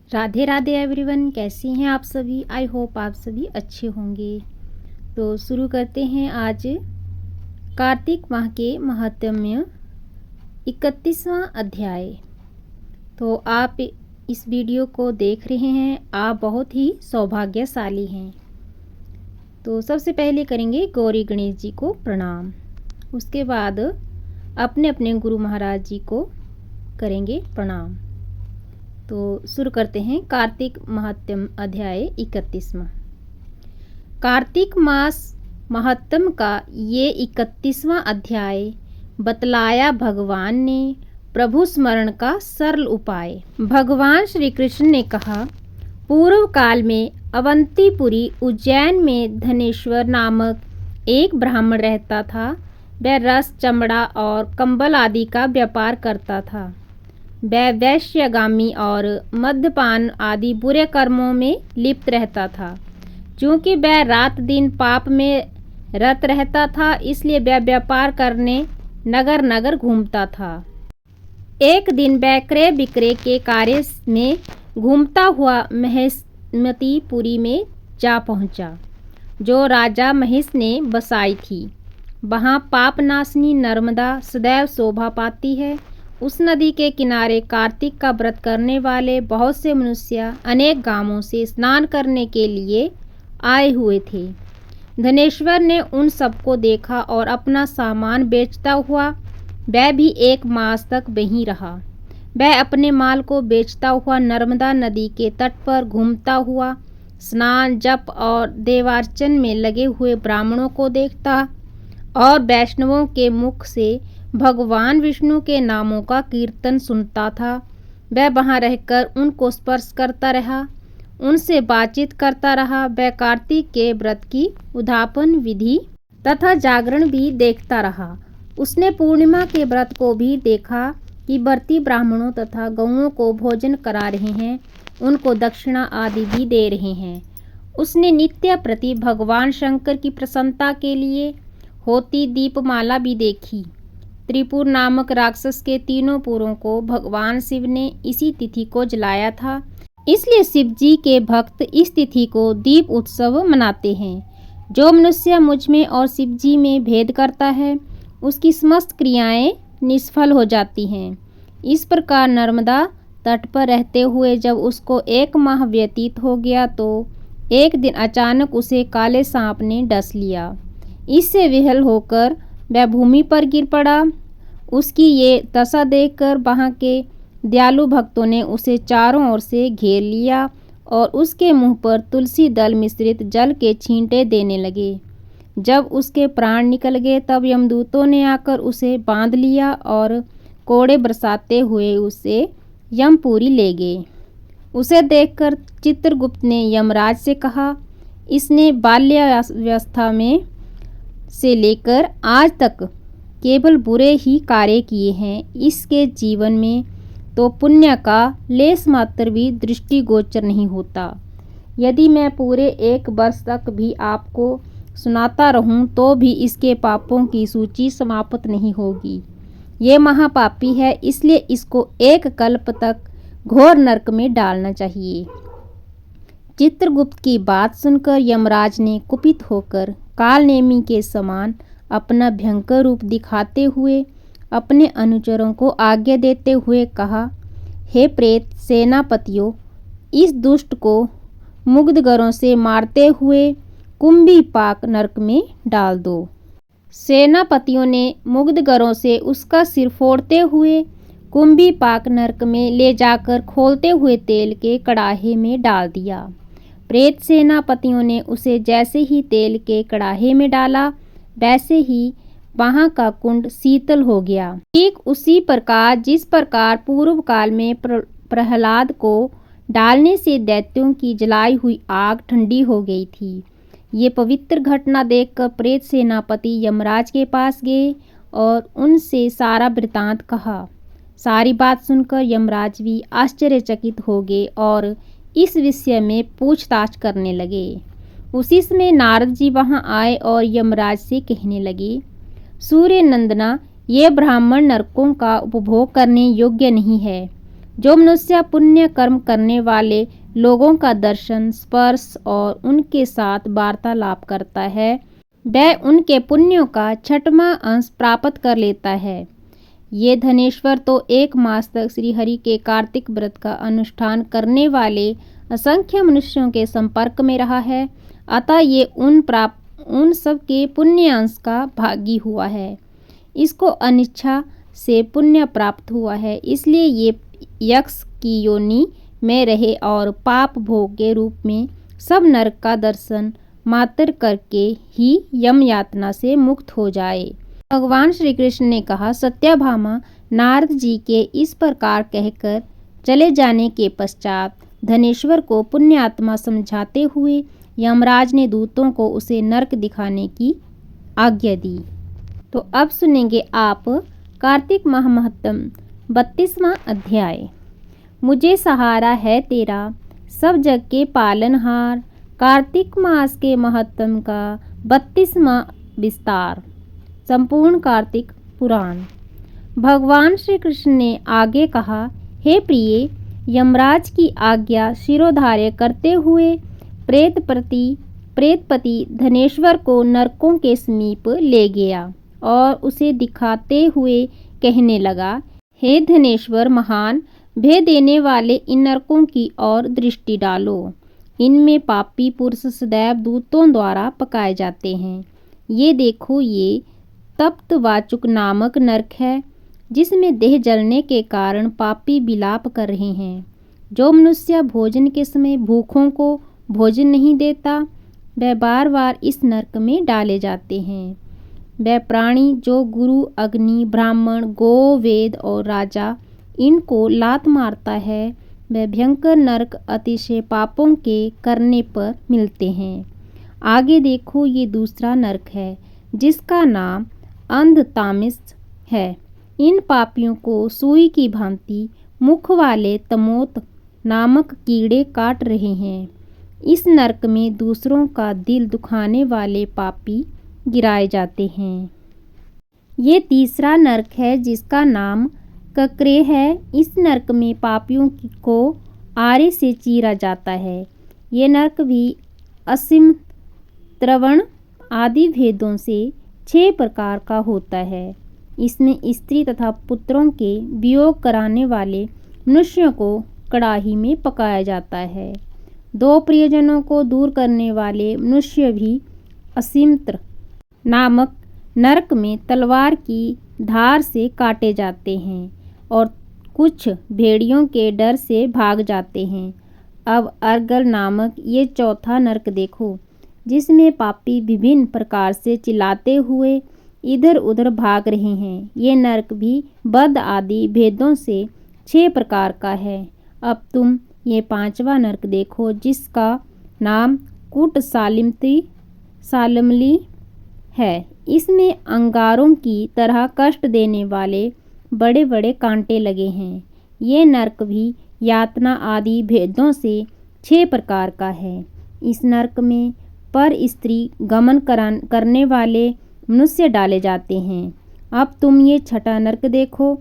Radhe Radhe everyone, कैसी हैं आप सभी। आई होप आप सभी अच्छे होंगे। तो शुरू करते हैं आज कार्तिक माह के महात्म्य 31वां अध्याय। तो आप इस वीडियो को देख रहे हैं, आप बहुत ही सौभाग्यशाली हैं। तो सबसे पहले करेंगे गौरी गणेश जी को प्रणाम, उसके बाद अपने अपने गुरु महाराज जी को करेंगे प्रणाम। तो शुरू करते हैं कार्तिक महात्म्य अध्याय 31वां। कार्तिक मास महात्म्य का ये 31वां अध्याय बतलाया भगवान ने प्रभु स्मरण का सरल उपाय। भगवान श्री कृष्ण ने कहा, पूर्व काल में अवंतीपुरी उज्जैन में धनेश्वर नामक एक ब्राह्मण रहता था। वह रस, चमड़ा और कंबल आदि का व्यापार करता था। वह वैश्यगामी और मद्यपान आदि बुरे कर्मों में लिप्त रहता था। चूँकि वह रात दिन पाप में रत रहता था, इसलिए वह व्यापार करने नगर नगर घूमता था। एक दिन वह क्रय विक्रय के कार्य में घूमता हुआ महेशमतीपुरी में जा पहुंचा, जो राजा महेश ने बसाई थी। वहाँ पापनाशिनी नर्मदा सदैव शोभा पाती है। उस नदी के किनारे कार्तिक का व्रत करने वाले बहुत से मनुष्य अनेक गांवों से स्नान करने के लिए आए हुए थे। धनेश्वर ने उन सबको देखा और अपना सामान बेचता हुआ वह भी 1 मास तक वहीं रहा। वह अपने माल को बेचता हुआ नर्मदा नदी के तट पर घूमता हुआ स्नान, जप और देवार्चन में लगे हुए ब्राह्मणों को देखता और वैष्णवों के मुख से भगवान विष्णु के नामों का कीर्तन सुनता था। वह वहाँ रहकर उनको स्पर्श करता रहा, उनसे बातचीत करता रहा। वह कार्तिक के व्रत की उद्यापन विधि तथा जागरण भी देखता रहा। उसने पूर्णिमा के व्रत को भी देखा कि व्रती ब्राह्मणों तथा गौओं को भोजन करा रहे हैं, उनको दक्षिणा आदि भी दे रहे हैं। उसने नित्य प्रति भगवान शंकर की प्रसन्नता के लिए होती दीपमाला भी देखी। त्रिपुर नामक राक्षस के 3 पुरों को भगवान शिव ने इसी तिथि को जलाया था, इसलिए शिव जी के भक्त इस तिथि को दीप उत्सव मनाते हैं। जो मनुष्य मुझ में और शिव जी में भेद करता है, उसकी समस्त क्रियाएं निष्फल हो जाती हैं। इस प्रकार नर्मदा तट पर रहते हुए जब उसको 1 माह व्यतीत हो गया, तो एक दिन अचानक उसे काले सांप ने डस लिया। इससे विह्वल होकर वह भूमि पर गिर पड़ा। उसकी ये दशा देखकर वहाँ के दयालु भक्तों ने उसे चारों ओर से घेर लिया और उसके मुंह पर तुलसी दल मिश्रित जल के छींटे देने लगे। जब उसके प्राण निकल गए, तब यमदूतों ने आकर उसे बांध लिया और कोड़े बरसाते हुए उसे यमपुरी ले गए। उसे देखकर चित्रगुप्त ने यमराज से कहा, इसने बाल्यावस्था में से लेकर आज तक केवल बुरे ही कार्य किए हैं। इसके जीवन में तो पुण्य का लेस मात्र भी दृष्टिगोचर नहीं होता। यदि मैं पूरे 1 वर्ष तक भी आपको सुनाता रहूं, तो भी इसके पापों की सूची समाप्त नहीं होगी। ये महापापी है, इसलिए इसको 1 कल्प तक घोर नरक में डालना चाहिए। चित्रगुप्त की बात सुनकर यमराज ने कुपित होकर कालनेमी के समान अपना भयंकर रूप दिखाते हुए अपने अनुचरों को आज्ञा देते हुए कहा, हे प्रेत सेनापतियों, इस दुष्ट को मुग्धगरों से मारते हुए कुंभीपाक नरक में डाल दो। सेनापतियों ने मुग्धगरों से उसका सिर फोड़ते हुए कुंभीपाक नरक में ले जाकर खोलते हुए तेल के कड़ाहे में डाल दिया। प्रेत सेनापतियों ने उसे जैसे ही तेल के कड़ाहे में डाला, वैसे ही वहाँ का कुंड शीतल हो गया। ठीक उसी प्रकार जिस प्रकार पूर्व काल में प्रहलाद को डालने से दैत्यों की जलाई हुई आग ठंडी हो गई थी। ये पवित्र घटना देखकर प्रेत सेनापति यमराज के पास गए और उनसे सारा वृतांत कहा। सारी बात सुनकर यमराज भी आश्चर्यचकित हो गए और इस विषय में पूछताछ करने लगे। उसी समय नारद जी वहां आए और यमराज से कहने लगे, सूर्य नंदना, ये ब्राह्मण नरकों का उपभोग करने योग्य नहीं है। जो मनुष्य पुण्य कर्म करने वाले लोगों का दर्शन, स्पर्श और उनके साथ वार्तालाप करता है, वह उनके पुण्यों का 6वां अंश प्राप्त कर लेता है। ये धनेश्वर तो 1 मास तक श्रीहरि के कार्तिक व्रत का अनुष्ठान करने वाले असंख्य मनुष्यों के संपर्क में रहा है, अतः ये उन सब के पुण्य अंश का भागी हुआ है। इसको अनिच्छा से पुण्य प्राप्त हुआ है, इसलिए ये यक्ष की योनि में रहे और पाप भोग के रूप में सब नरक का दर्शन मात्र करके ही यम यातना से मुक्त हो जाए। भगवान श्री कृष्ण ने कहा, सत्यभामा नारद जी के इस प्रकार कहकर चले जाने के पश्चात धनेश्वर को पुण्यात्मा समझाते हुए यमराज ने दूतों को उसे नरक दिखाने की आज्ञा दी। तो अब सुनेंगे आप कार्तिक माह महत्तम 32वां अध्याय। मुझे सहारा है तेरा सब जग के पालनहार, कार्तिक मास के महत्तम का 32वां विस्तार। संपूर्ण कार्तिक पुराण। भगवान श्री कृष्ण ने आगे कहा, हे प्रिय, यमराज की आज्ञा शिरोधार्य करते हुए प्रेतपति धनेश्वर को नरकों के समीप ले गया और उसे दिखाते हुए कहने लगा, हे धनेश्वर महान, भय देने वाले इन नरकों की ओर दृष्टि डालो। इनमें पापी पुरुष सदैव दूतों द्वारा पकाए जाते हैं। ये देखो, ये तप्तवाचुक नामक नरक है, जिसमें देह जलने के कारण पापी विलाप कर रहे हैं। जो मनुष्य भोजन के समय भूखों को भोजन नहीं देता, वह बार बार इस नरक में डाले जाते हैं। वह प्राणी जो गुरु, अग्नि, ब्राह्मण, गो, वेद और राजा इनको लात मारता है, वह भयंकर नरक अतिशय पापों के करने पर मिलते हैं। आगे देखो, ये दूसरा नरक है, जिसका नाम अंधतामिस है। इन पापियों को सुई की भांति मुख वाले तमोत नामक कीड़े काट रहे हैं। इस नरक में दूसरों का दिल दुखाने वाले पापी गिराए जाते हैं। ये तीसरा नरक है, जिसका नाम ककरे है। इस नरक में पापियों को आरे से चीरा जाता है। ये नरक भी असीम, त्रवण आदि भेदों से 6 प्रकार का होता है। इसमें स्त्री तथा पुत्रों के वियोग कराने वाले मनुष्यों को कड़ाही में पकाया जाता है। 2 प्रियजनों को दूर करने वाले मनुष्य भी असीमत्र नामक नरक में तलवार की धार से काटे जाते हैं और कुछ भेड़ियों के डर से भाग जाते हैं। अब अर्गल नामक ये चौथा नरक देखो, जिसमें पापी विभिन्न प्रकार से चिल्लाते हुए इधर उधर भाग रहे हैं। ये नरक भी बद आदि भेदों से 6 प्रकार का है। अब तुम ये 5वां नरक देखो, जिसका नाम कूट सालमली है। इसमें अंगारों की तरह कष्ट देने वाले बड़े बड़े कांटे लगे हैं। ये नरक भी यातना आदि भेदों से 6 प्रकार का है। इस नरक में पर स्त्री गमन करने वाले मनुष्य डाले जाते हैं। अब तुम ये 6वां नरक देखो।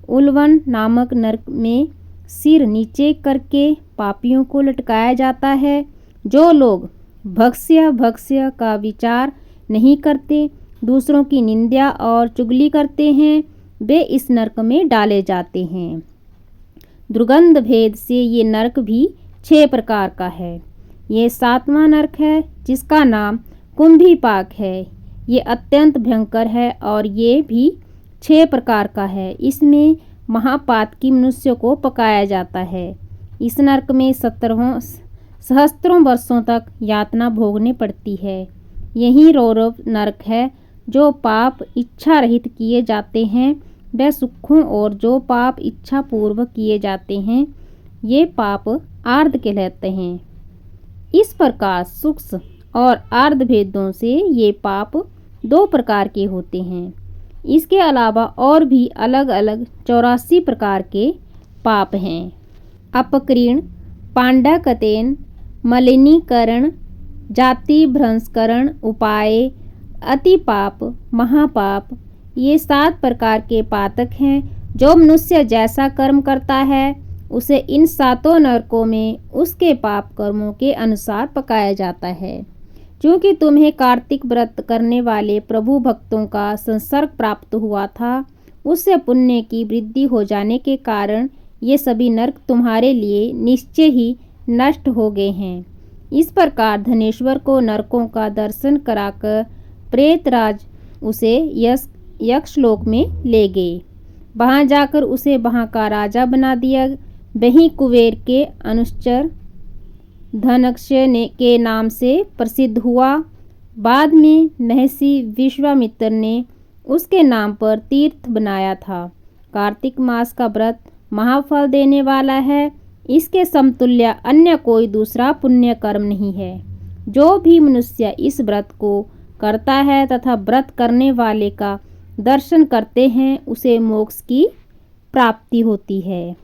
उल्वन नामक नरक में सिर नीचे करके पापियों को लटकाया जाता है। जो लोग भक्ष्य का विचार नहीं करते, दूसरों की निंदा और चुगली करते हैं, वे इस नरक में डाले जाते हैं। दुर्गंध भेद से ये नरक भी 6 प्रकार का है। ये 7वां नरक है, जिसका नाम कुंभीपाक है। ये अत्यंत भयंकर है और ये भी 6 प्रकार का है। इसमें महापातकी मनुष्य को पकाया जाता है। इस नरक में सहस्त्रों वर्षों तक यातना भोगने पड़ती है। यही रौरव नरक है। जो पाप इच्छा रहित किए जाते हैं वह सुखों, और जो पाप इच्छा पूर्वक किए जाते हैं ये पाप आर्ध कहलाते हैं। इस प्रकार सूक्ष्म और आर्ध भेदों से ये पाप 2 प्रकार के होते हैं। इसके अलावा और भी अलग अलग 84 प्रकार के पाप हैं। अपकृण, पांडाकतेन, मलिनीकरण, जाति भ्रंशकरण, उपाय, अति पाप, महापाप, ये 7 प्रकार के पातक हैं। जो मनुष्य जैसा कर्म करता है उसे इन 7 नरकों में उसके पाप कर्मों के अनुसार पकाया जाता है। क्योंकि तुम्हें कार्तिक व्रत करने वाले प्रभु भक्तों का संसर्ग प्राप्त हुआ था, उससे पुण्य की वृद्धि हो जाने के कारण ये सभी नरक तुम्हारे लिए निश्चय ही नष्ट हो गए हैं। इस प्रकार धनेश्वर को नरकों का दर्शन कराकर प्रेतराज उसे यक्षलोक में ले गए। वहां जाकर उसे वहां का राजा बना दिया। वहीं कुबेर के अनुचर धनक्षय के नाम से प्रसिद्ध हुआ। बाद में महर्षि विश्वामित्र ने उसके नाम पर तीर्थ बनाया था। कार्तिक मास का व्रत महाफल देने वाला है। इसके समतुल्य अन्य कोई दूसरा पुण्य कर्म नहीं है। जो भी मनुष्य इस व्रत को करता है तथा व्रत करने वाले का दर्शन करते हैं, उसे मोक्ष की प्राप्ति होती है।